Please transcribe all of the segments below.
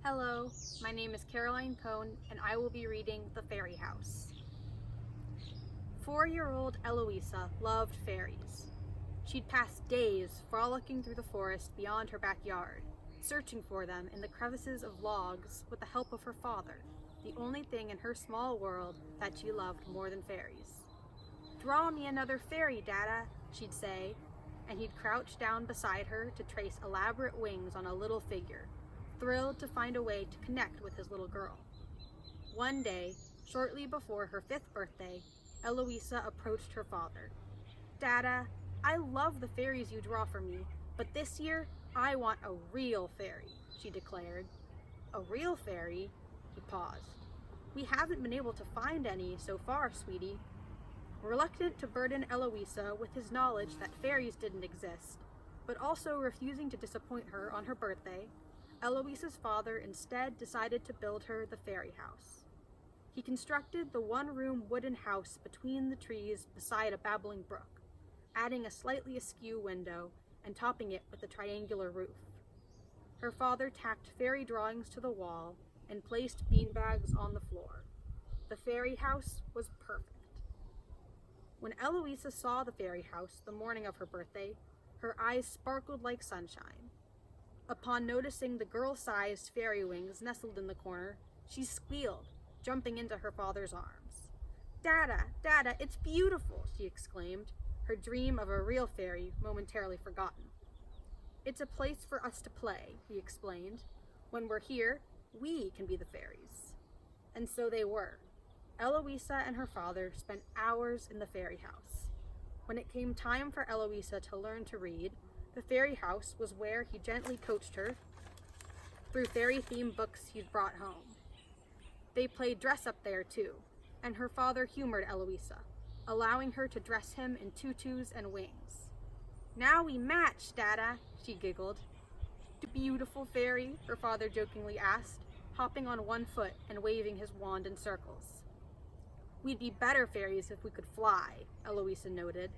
Hello, my name is Caroline Coen, and I will be reading The Fairy House. 4-year-old Eloisa loved fairies. She'd pass days frolicking through the forest beyond her backyard, searching for them in the crevices of logs with the help of her father, the only thing in her small world that she loved more than fairies. "Draw me another fairy, Dada," she'd say, and he'd crouch down beside her to trace elaborate wings on a little figure, thrilled to find a way to connect with his little girl. One day, shortly before her 5th birthday, Eloisa approached her father. "Dada, I love the fairies you draw for me, but this year I want a real fairy," she declared. "A real fairy?" He paused. "We haven't been able to find any so far, sweetie." Reluctant to burden Eloisa with his knowledge that fairies didn't exist, but also refusing to disappoint her on her birthday, Eloisa's father instead decided to build her the fairy house. He constructed the one-room wooden house between the trees beside a babbling brook, adding a slightly askew window and topping it with a triangular roof. Her father tacked fairy drawings to the wall and placed beanbags on the floor. The fairy house was perfect. When Eloisa saw the fairy house the morning of her birthday, her eyes sparkled like sunshine. Upon noticing the girl-sized fairy wings nestled in the corner, she squealed, jumping into her father's arms. "Dada, Dada, it's beautiful!" she exclaimed, her dream of a real fairy momentarily forgotten. "It's a place for us to play," he explained. "When we're here, we can be the fairies." And so they were. Eloisa and her father spent hours in the fairy house. When it came time for Eloisa to learn to read, the fairy house was where he gently coached her through fairy-themed books he'd brought home. They played dress-up there too, and her father humored Eloisa, allowing her to dress him in tutus and wings. "Now we match, Dada," she giggled. "Beautiful fairy?" her father jokingly asked, hopping on one foot and waving his wand in circles. "We'd be better fairies if we could fly," Eloisa noted.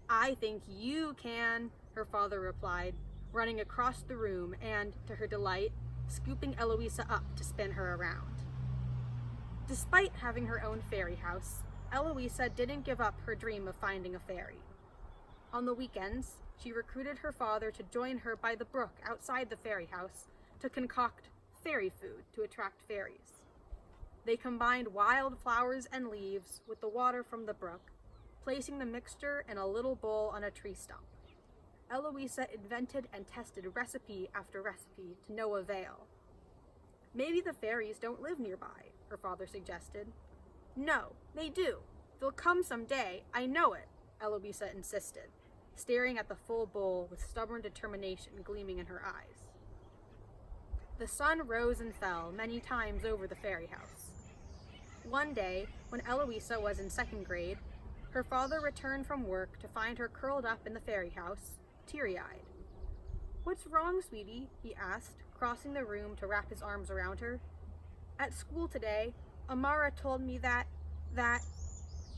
"I think you can," her father replied, running across the room and, to her delight, scooping Eloisa up to spin her around. Despite having her own fairy house, Eloisa didn't give up her dream of finding a fairy. On the weekends, she recruited her father to join her by the brook outside the fairy house to concoct fairy food to attract fairies. They combined wild flowers and leaves with the water from the brook, placing the mixture in a little bowl on a tree stump. Eloisa invented and tested recipe after recipe to no avail. "Maybe the fairies don't live nearby," her father suggested. "No, they do. They'll come someday, I know it," Eloisa insisted, staring at the full bowl with stubborn determination gleaming in her eyes. The sun rose and fell many times over the fairy house. One day, when Eloisa was in 2nd grade, her father returned from work to find her curled up in the fairy house, teary-eyed. "What's wrong, sweetie?" he asked, crossing the room to wrap his arms around her. "At school today, Amara told me that...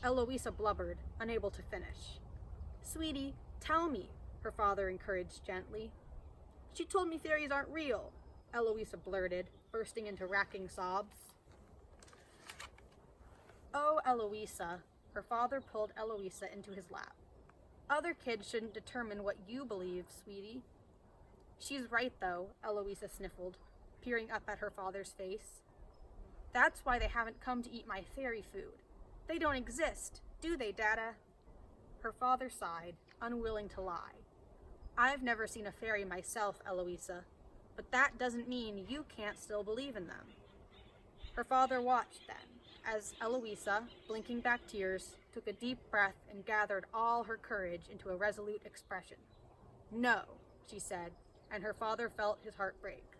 Eloisa blubbered, unable to finish. "Sweetie, tell me," her father encouraged gently. "She told me fairies aren't real," Eloisa blurted, bursting into racking sobs. "Oh, Eloisa," her father pulled Eloisa into his lap. "Other kids shouldn't determine what you believe, sweetie." "She's right, though," Eloisa sniffled, peering up at her father's face. "That's why they haven't come to eat my fairy food. They don't exist, do they, Dada?" Her father sighed, unwilling to lie. "I've never seen a fairy myself, Eloisa, but that doesn't mean you can't still believe in them." Her father watched then, as Eloisa, blinking back tears, took a deep breath and gathered all her courage into a resolute expression. "No," she said, and her father felt his heart break.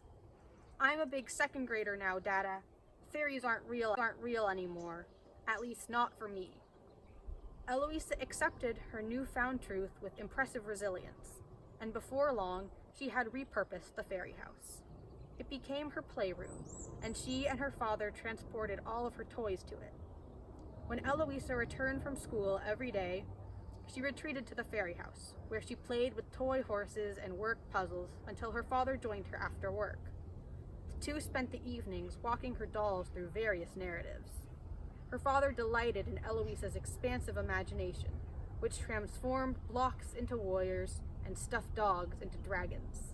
"I'm a big 2nd grader now, Dada. Fairies aren't real anymore, at least not for me." Eloisa accepted her newfound truth with impressive resilience, and before long, she had repurposed the fairy house. It became her playroom, and she and her father transported all of her toys to it. When Eloisa returned from school every day, she retreated to the fairy house, where she played with toy horses and worked puzzles until her father joined her after work. two spent the evenings walking her dolls through various narratives. Her father delighted in Eloisa's expansive imagination, which transformed blocks into warriors and stuffed dogs into dragons.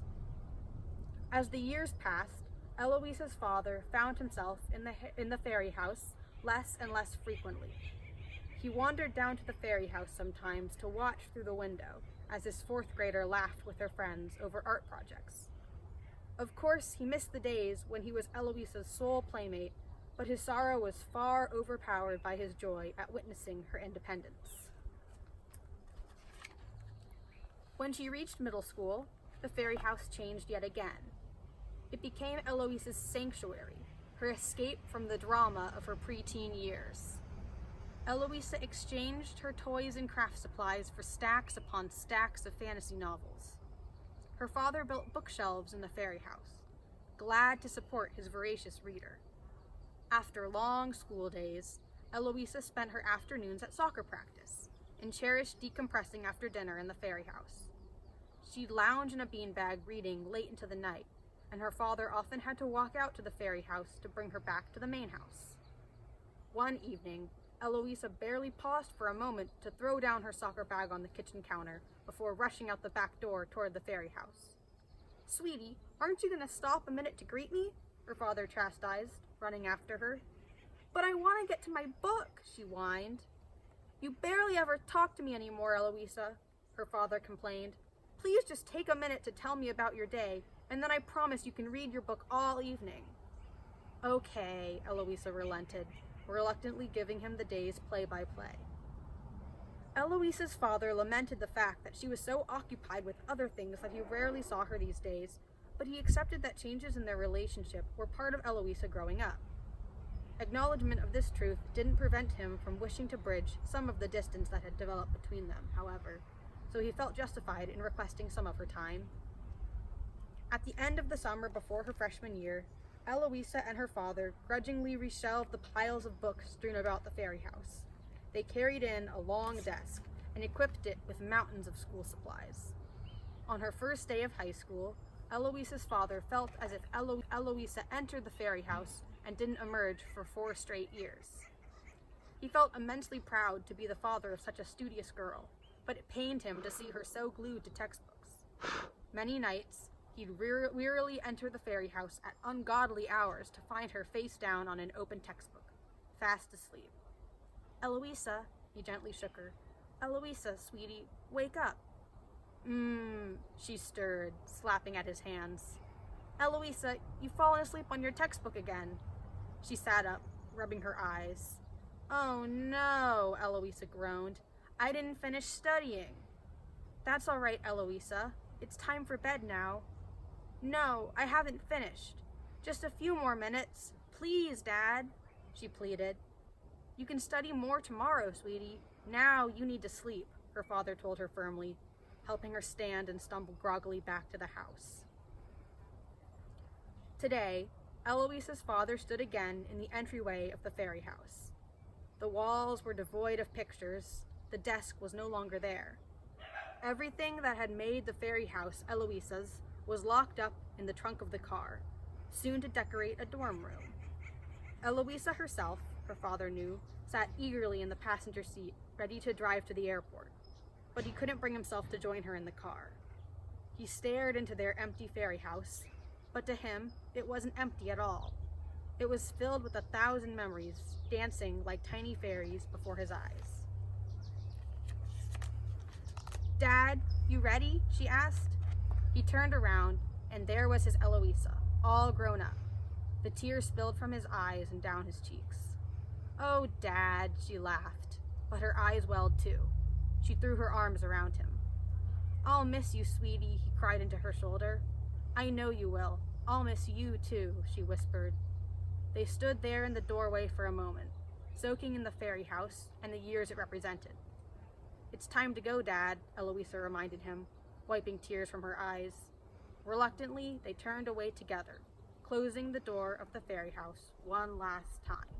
As the years passed, Eloisa's father found himself in the fairy house less and less frequently. He wandered down to the fairy house sometimes to watch through the window as his fourth grader laughed with her friends over art projects. Of course, he missed the days when he was Eloisa's sole playmate, but his sorrow was far overpowered by his joy at witnessing her independence. When she reached middle school, the fairy house changed yet again. It became Eloisa's sanctuary, her escape from the drama of her preteen years. Eloisa exchanged her toys and craft supplies for stacks upon stacks of fantasy novels. Her father built bookshelves in the fairy house, glad to support his voracious reader. After long school days, Eloisa spent her afternoons at soccer practice and cherished decompressing after dinner in the fairy house. She'd lounge in a beanbag reading late into the night, and her father often had to walk out to the fairy house to bring her back to the main house. One evening, Eloisa barely paused for a moment to throw down her soccer bag on the kitchen counter before rushing out the back door toward the fairy house. "Sweetie, aren't you going to stop a minute to greet me?" her father chastised, running after her. "But I want to get to my book," she whined. "You barely ever talk to me anymore, Eloisa," her father complained. "Please just take a minute to tell me about your day, and then I promise you can read your book all evening." "Okay," Eloisa relented, reluctantly giving him the day's play-by-play. Eloisa's father lamented the fact that she was so occupied with other things that he rarely saw her these days, but he accepted that changes in their relationship were part of Eloisa growing up. Acknowledgement of this truth didn't prevent him from wishing to bridge some of the distance that had developed between them, however, so he felt justified in requesting some of her time. At the end of the summer before her freshman year, Eloisa and her father grudgingly reshelved the piles of books strewn about the fairy house. They carried in a long desk and equipped it with mountains of school supplies. On her first day of high school, Eloisa's father felt as if Eloisa entered the fairy house and didn't emerge for 4 straight years. He felt immensely proud to be the father of such a studious girl, but it pained him to see her so glued to textbooks. Many nights, he'd wearily enter the fairy house at ungodly hours to find her face down on an open textbook, fast asleep. "Eloisa," he gently shook her. "Eloisa, sweetie, wake up." She stirred, slapping at his hands. "Eloisa, you've fallen asleep on your textbook again." She sat up, rubbing her eyes. "Oh no," Eloisa groaned. "I didn't finish studying." "That's all right, Eloisa. It's time for bed now." "No, I haven't finished. Just a few more minutes. Please, Dad," she pleaded. "You can study more tomorrow, sweetie. Now you need to sleep," her father told her firmly, helping her stand and stumble groggily back to the house. Today, Eloisa's father stood again in the entryway of the fairy house. The walls were devoid of pictures. The desk was no longer there. Everything that had made the fairy house Eloisa's was locked up in the trunk of the car, soon to decorate a dorm room. Eloisa herself, her father knew, sat eagerly in the passenger seat, ready to drive to the airport, but he couldn't bring himself to join her in the car. He stared into their empty fairy house, but to him, it wasn't empty at all. It was filled with 1,000 memories, dancing like tiny fairies before his eyes. "Dad, you ready?" she asked. He turned around, and there was his Eloisa, all grown up. The tears spilled from his eyes and down his cheeks. "Oh, Dad," she laughed, but her eyes welled too. She threw her arms around him. "I'll miss you, sweetie," he cried into her shoulder. "I know you will. I'll miss you too," she whispered. They stood there in the doorway for a moment, soaking in the fairy house and the years it represented. "It's time to go, Dad," Eloisa reminded him, wiping tears from her eyes. Reluctantly, they turned away together, closing the door of the fairy house one last time.